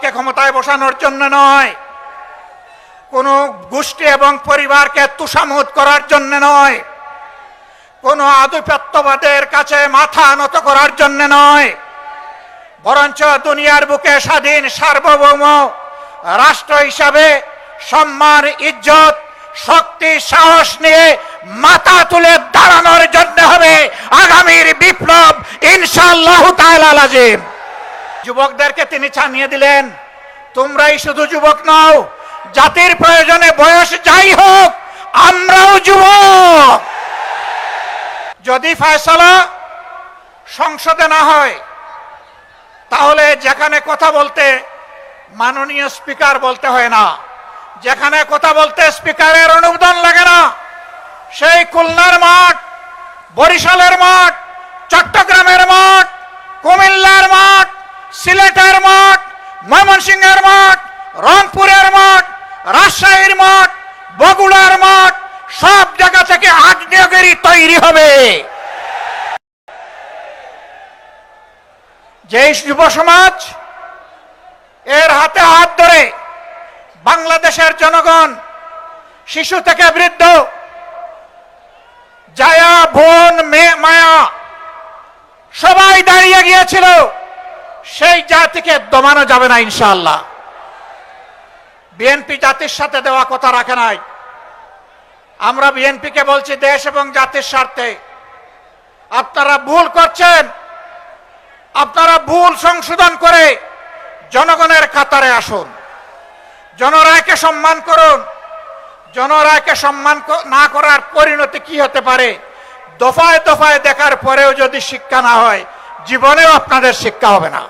দলকে ক্ষমতায় বসানোর জন্য নয়, কোন গোষ্ঠী এবং পরিবারকে তুষামুদ করার জন্য নয়, কোন আধিপত্যবাদের কাছে মাথা নত করার জন্য নয়, বরঞ্চ দুনিয়ার বুকে স্বাধীন সার্বভৌম রাষ্ট্র হিসাবে সম্মান, ইজ্জত, শক্তি, সাহস নিয়ে মাথা তুলে দাঁড়ানোর জন্য হবে আগামীর বিপ্লব ইনশাআল্লাহু তাআলা লাজিম। যুবকদেরকে তিনি জানিয়ে দিলেন, তোমরাই শুধু যুবক নও, জাতির প্রয়োজনে বয়স যাই হোক আমরাও যুবক। যদি ফয়সালা সংসদে না হয়, তাহলে যেখানে কথা বলতে মাননীয় স্পিকার বলতে হয় না, যেখানে কথা বলতে স্পিকারের অনুমোদন লাগে না, সেই খুলনার মাঠ, বরিশালের মাঠ, চট্টগ্রামের মাঠ, কুমিল্লার মাঠ, সিলেটের মাঠ, ময়মনসিংহের মাঠ, রংপুরের মাঠ, রাজশাহীর মাঠ, বগুড়ার মাঠ, সব জায়গা থেকে আগ্নেয়গিরি তৈরি হবে। যেই যুব সমাজ এর হাতে হাত ধরে বাংলাদেশের জনগণ, শিশু থেকে বৃদ্ধ, জায়া, বোন, মেয়ে, মায়া সবাই দাঁড়িয়ে গিয়েছিল, সেই জাতিকে দমানো যাবে না ইনশাআল্লাহ। বিএনপি জাতির সাথে দেওয়া কথা রাখে নাই। আমরা বিএনপিকে বলছি, দেশ এবং জাতির স্বার্থে আপনারা ভুল করছেন, আপনারা ভুল সংশোধন করে জনগণের কাতারে আসুন, জনরায়কে সম্মান করুন। জনরায়কে সম্মান না করার পরিণতি কি হতে পারে দফায় দফায় দেখার পরেও যদি শিক্ষা না হয়, জীবনেও আপনাদের শিক্ষা হবে না।